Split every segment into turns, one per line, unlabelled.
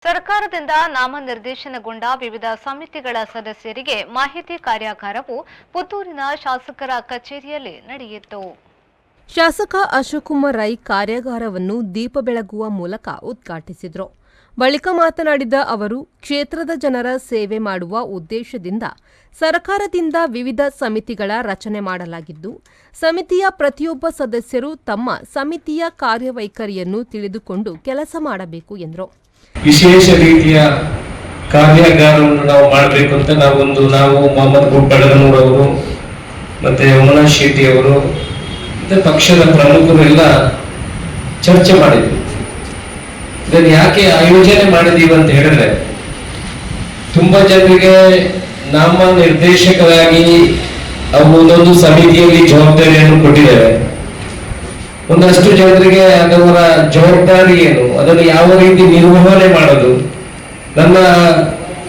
ಸರ್ಕಾರದಿಂದ ನಾಮನಿರ್ದೇಶನಗೊಂಡ ವಿವಿಧ ಸಮಿತಿಗಳ ಸದಸ್ಯರಿಗೆ ಮಾಹಿತಿ ಕಾರ್ಯಾಗಾರವು ಪುತ್ತೂರಿನ ಶಾಸಕರ ಕಚೇರಿಯಲ್ಲಿ ನಡೆಯಿತು.
ಶಾಸಕ ಅಶೋಕಕುಮಾರ್ ರೈ ಕಾರ್ಯಾಗಾರವನ್ನು ದೀಪ ಬೆಳಗುವ ಮೂಲಕ ಉದ್ಘಾಟಿಸಿದರು. ಬಳಿಕ ಮಾತನಾಡಿದ ಅವರು, ಕ್ಷೇತ್ರದ ಜನರ ಸೇವೆ ಮಾಡುವ ಉದ್ದೇಶದಿಂದ ಸರ್ಕಾರದಿಂದ ವಿವಿಧ ಸಮಿತಿಗಳ ರಚನೆ ಮಾಡಲಾಗಿದ್ದು, ಸಮಿತಿಯ ಪ್ರತಿಯೊಬ್ಬ ಸದಸ್ಯರು ತಮ್ಮ ಸಮಿತಿಯ ಕಾರ್ಯವೈಖರಿಯನ್ನು ತಿಳಿದುಕೊಂಡು ಕೆಲಸ ಮಾಡಬೇಕು ಎಂದರು.
ವಿಶೇಷ ರೀತಿಯ ಕಾರ್ಯಾಗಾರವನ್ನು ನಾವು ಮಾಡಬೇಕು ಅಂತ ನಾವು ಮೊಹಮ್ಮದ್ ಗುಬ್ಬಳಗನೂರ್ ಅವರು ಮತ್ತೆ ಉಮನಾಥ್ ಶೆಟ್ಟಿ ಅವರು ಪಕ್ಷದ ಪ್ರಮುಖರು ಎಲ್ಲ ಚರ್ಚೆ ಮಾಡಿದ್ವಿ. ಇದನ್ನು ಯಾಕೆ ಆಯೋಜನೆ ಮಾಡಿದೀವಿ ಅಂತ ಹೇಳಿದ್ರೆ, ತುಂಬಾ ಜನರಿಗೆ ನಾಮ ನಿರ್ದೇಶಕರಾಗಿ ಅವು ಒಂದೊಂದು ಸಮಿತಿಯಲ್ಲಿ ಜವಾಬ್ದಾರಿಯನ್ನು ಕೊಟ್ಟಿದ್ದೇವೆ. ಒಂದಷ್ಟು ಜನರಿಗೆ ಅದರ ಜವಾಬ್ದಾರಿ ಏನು, ಅದನ್ನು ಯಾವ ರೀತಿ ನಿರ್ವಹಣೆ ಮಾಡೋದು, ನನ್ನ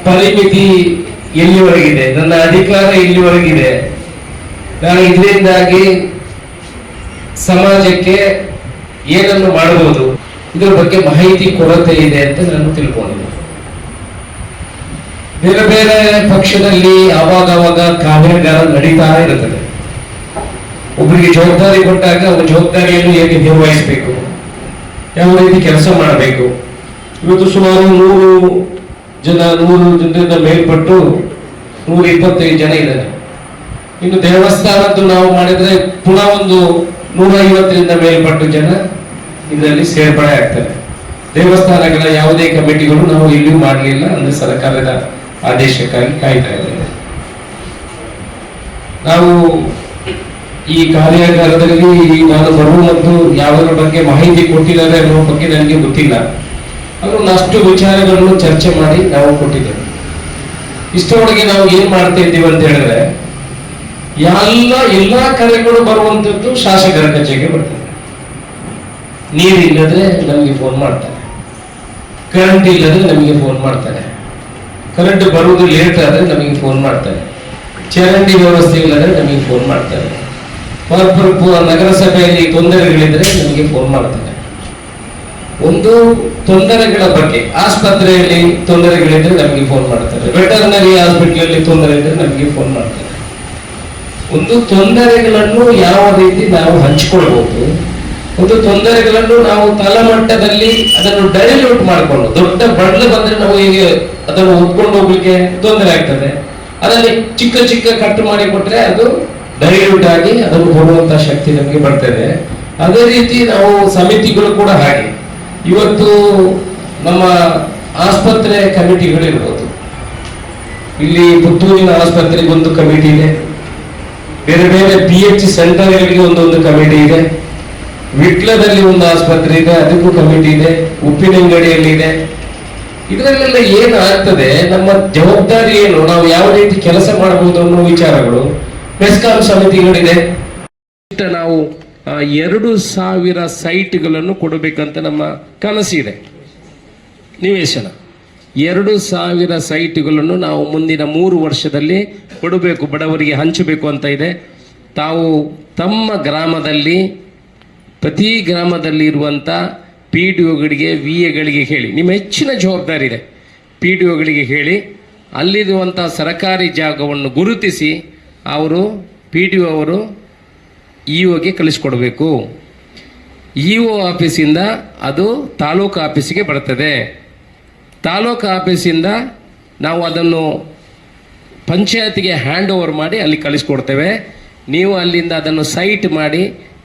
ಪರಿಮಿತಿ ಎಲ್ಲಿವರೆಗಿದೆ, ನನ್ನ ಅಧಿಕಾರ ಎಲ್ಲಿವರೆಗಿದೆ, ನಾನು ಇದರಿಂದಾಗಿ ಸಮಾಜಕ್ಕೆ ಏನನ್ನು ಮಾಡಬಹುದು, ಇದರ ಬಗ್ಗೆ ಮಾಹಿತಿ ಕೊರತೆ ಇದೆ ಅಂತ ನಾನು ತಿಳ್ಕೊಂಡಿದ್ದೆ. ಬೇರೆ ಬೇರೆ ಪಕ್ಷದಲ್ಲಿ ಆವಾಗ ಕಾರ್ಯಾಗಾರ ನಡೀತಾ ಇರುತ್ತದೆ. ಒಬ್ಬರಿಗೆ ಜವಾಬ್ದಾರಿ ಕೊಟ್ಟಾಗ ಅವರ ಜವಾಬ್ದಾರಿಯನ್ನು ಹೇಗೆ ನಿರ್ವಹಿಸಬೇಕು, ಯಾವ ರೀತಿ ಕೆಲಸ ಮಾಡಬೇಕು. ಇವತ್ತು ಸುಮಾರು 100 ಜನರಿಂದ ಮೇಲ್ಪಟ್ಟು 125 ಜನ ಇದ್ದಾರೆ. ಇನ್ನು ದೇವಸ್ಥಾನದ್ದು ನಾವು ಮಾಡಿದ್ರೆ ಪುನಃ ಒಂದು 150ರಿಂದ ಮೇಲ್ಪಟ್ಟು ಜನ ಇದರಲ್ಲಿ ಸೇರ್ಪಡೆ ಆಗ್ತಾರೆ. ದೇವಸ್ಥಾನಗಳ ಯಾವುದೇ ಕಮಿಟಿಗಳು ನಾವು ಇಲ್ಲಿಯೂ ಮಾಡಲಿಲ್ಲ, ಅಂದ್ರೆ ಸರ್ಕಾರದ ಆದೇಶಕ್ಕಾಗಿ ಕಾಯ್ತಾ ಇದ್ದೇವೆ. ನಾವು ಈ ಕಾರ್ಯಾಗಾರದಲ್ಲಿ ನಾನು ಬರುವ ಮತ್ತು ಯಾವುದರ ಬಗ್ಗೆ ಮಾಹಿತಿ ಕೊಟ್ಟಿದ್ದಾರೆ ಅನ್ನೋ ಬಗ್ಗೆ ನನಗೆ ಗೊತ್ತಿಲ್ಲ. ಅವರು ಒಂದಷ್ಟು ವಿಚಾರಗಳನ್ನು ಚರ್ಚೆ ಮಾಡಿ ನಾವು ಕೊಟ್ಟಿದ್ದೇವೆ. ಇಷ್ಟರೊಳಗೆ ನಾವು ಏನ್ ಮಾಡ್ತಾ ಇದ್ದೀವಿ ಅಂತ ಹೇಳಿದ್ರೆ, ಎಲ್ಲಾ ಕರೆಗಳು ಬರುವಂತದ್ದು ಶಾಸಕರ ಕಚೇರಿಗೆ ಬರ್ತದೆ. ನೀರಿಲ್ಲದ್ರೆ ನಮಗೆ ಫೋನ್ ಮಾಡ್ತಾರೆ, ಕರೆಂಟ್ ಇಲ್ಲದ್ರೆ ನಮಗೆ ಫೋನ್ ಮಾಡ್ತಾರೆ, ಕರೆಂಟ್ ಬರುವುದು ಲೇಟ್ ಆದ್ರೆ ನಮಗೆ ಫೋನ್ ಮಾಡ್ತಾರೆ, ಚರಂಡಿ ವ್ಯವಸ್ಥೆ ಇಲ್ಲದ್ರೆ ನಮಗೆ ಫೋನ್ ಮಾಡ್ತಾರೆ, ನಗರಸಭೆಯಲ್ಲಿ ತೊಂದರೆಗಳಿದ್ರೆ ನಮಗೆ ಫೋನ್ ಮಾಡ್ತಾರೆ. ಒಂದು ತೊಂದರೆಗಳ ಬಗ್ಗೆ, ಆಸ್ಪತ್ರೆಯಲ್ಲಿ ತೊಂದರೆಗಳಿದ್ರೆ ನಮಗೆ ಫೋನ್ ಮಾಡ್ತಾರೆ, ವೆಟರ್ನರಿ ಹಾಸ್ಪಿಟಲ್ ತೊಂದರೆ ಇದ್ರೆ ನಮಗೆ ಫೋನ್ ಮಾಡ್ತಾರೆ. ಒಂದು ತೊಂದರೆಗಳನ್ನು ಯಾವ ರೀತಿ ನಾವು ಹಂಚಿಕೊಳ್ಬಹುದು, ಒಂದು ತೊಂದರೆಗಳನ್ನು ನಾವು ತಳಮಟ್ಟದಲ್ಲಿ ಅದನ್ನು ಡೈಲ್ಯೂಟ್ ಮಾಡಿಕೊಂಡು, ದೊಡ್ಡ ಬಡ್ಲು ಬಂದ್ರೆ ನಾವು ಹೇಗೆ ಅದನ್ನು ಹೊತ್ಕೊಂಡು ಹೋಗ್ಲಿಕ್ಕೆ ತೊಂದರೆ ಆಗ್ತದೆ, ಅದರಲ್ಲಿ ಚಿಕ್ಕ ಚಿಕ್ಕ ಕಟ್ಟು ಮಾಡಿ ಕೊಟ್ರೆ ಅದು ಡೈಲ್ಯೂಟ್ ಆಗಿ ಅದನ್ನು ಕೊಡುವಂತಹ ಶಕ್ತಿ ನಮಗೆ ಬರ್ತದೆ. ಅದೇ ರೀತಿ ನಾವು ಸಮಿತಿಗಳು ಕೂಡ ಹಾಗೆ. ಇವತ್ತು ನಮ್ಮ ಆಸ್ಪತ್ರೆ ಕಮಿಟಿಗಳಿರ್ಬೋದು, ಇಲ್ಲಿ ಪುತ್ತೂರಿನ ಆಸ್ಪತ್ರೆಗೆ ಒಂದು ಕಮಿಟಿ ಇದೆ, ಬೇರೆ ಬೇರೆ PH ಸೆಂಟರ್ಗಳಿಗೆ ಒಂದೊಂದು ಕಮಿಟಿ ಇದೆ, ವಿಟ್ಲದಲ್ಲಿ ಒಂದು ಆಸ್ಪತ್ರೆ ಇದೆ, ಅದಕ್ಕೂ ಕಮಿಟಿ ಇದೆ, ಉಪ್ಪಿನಂಗಡಿಯಲ್ಲಿ ಇದೆ. ಇದರಲ್ಲೆಲ್ಲ ಏನು ಆಗ್ತದೆ, ನಮ್ಮ ಜವಾಬ್ದಾರಿ ಏನು, ನಾವು ಯಾವ ರೀತಿ ಕೆಲಸ ಮಾಡಬಹುದು ಅನ್ನೋ ವಿಚಾರಗಳು ಮೆಸ್ಕಾಂ ಸಮಿತಿಗಳಿದೆ. ನಾವು 2000 ಸೈಟ್ಗಳನ್ನು ಕೊಡಬೇಕಂತ ನಮ್ಮ ಕನಸಿದೆ. ನಿವೇಶನ 2000 ಸೈಟ್ಗಳನ್ನು ನಾವು ಮುಂದಿನ 3 ವರ್ಷದಲ್ಲಿ ಕೊಡಬೇಕು, ಬಡವರಿಗೆ ಹಂಚಬೇಕು ಅಂತ ಇದೆ. ತಾವು ತಮ್ಮ ಗ್ರಾಮದಲ್ಲಿ ಪ್ರತಿ ಗ್ರಾಮದಲ್ಲಿ ಇರುವಂಥ PDOಗಳಿಗೆ VAಗಳಿಗೆ ಹೇಳಿ, ನಿಮ್ಮ ಹೆಚ್ಚಿನ ಜವಾಬ್ದಾರಿ ಇದೆ, PDOಗಳಿಗೆ ಹೇಳಿ ಅಲ್ಲಿರುವಂಥ ಸರ್ಕಾರಿ ಜಾಗವನ್ನು ಗುರುತಿಸಿ ಅವರು PDO ಅವರು EOಗೆ ಕಳಿಸ್ಕೊಡ್ಬೇಕು. EO ಆಫೀಸಿಂದ ಅದು ತಾಲೂಕು ಆಫೀಸಿಗೆ ಬರ್ತದೆ, ತಾಲೂಕು ಆಫೀಸಿಂದ ನಾವು ಅದನ್ನು ಪಂಚಾಯತಿಗೆ ಹ್ಯಾಂಡ್ ಓವರ್ ಮಾಡಿ ಅಲ್ಲಿ ಕಳಿಸ್ಕೊಡ್ತೇವೆ. ನೀವು ಅಲ್ಲಿಂದ ಅದನ್ನು ಸೈಟ್ ಮಾಡಿ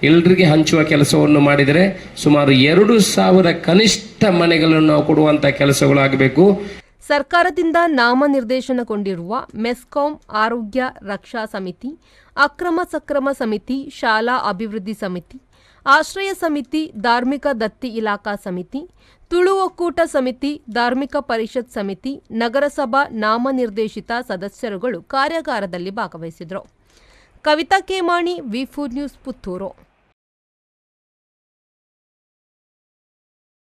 ಎಲ್ರಿಗೆ ಹಂಚುವ ಕೆಲಸವನ್ನು ಮಾಡಿದರೆ ಸುಮಾರು 2000 ಕನಿಷ್ಠ ಮನೆಗಳನ್ನು ನಾವು ಕೊಡುವಂಥ ಕೆಲಸಗಳಾಗಬೇಕು.
ಸರ್ಕಾರದಿಂದ ನಾಮನಿರ್ದೇಶನಗೊಂಡಿರುವ ಮೆಸ್ಕಾಂ ಆರೋಗ್ಯ ರಕ್ಷಾ ಸಮಿತಿ, ಅಕ್ರಮ ಸಕ್ರಮ ಸಮಿತಿ, ಶಾಲಾ ಅಭಿವೃದ್ಧಿ ಸಮಿತಿ, ಆಶ್ರಯ ಸಮಿತಿ, ಧಾರ್ಮಿಕ ದತ್ತಿ ಇಲಾಖಾ ಸಮಿತಿ, ತುಳು ಒಕ್ಕೂಟ ಸಮಿತಿ, ಧಾರ್ಮಿಕ ಪರಿಷತ್ ಸಮಿತಿ, ನಗರಸಭಾ ನಾಮನಿರ್ದೇಶಿತ ಸದಸ್ಯರುಗಳು ಕಾರ್ಯಾಗಾರದಲ್ಲಿ ಭಾಗವಹಿಸಿದರು. ಕವಿತಾ ಕೇಮಾಣಿ, ವಿ4 ನ್ಯೂಸ್, ಪುತ್ತೂರು.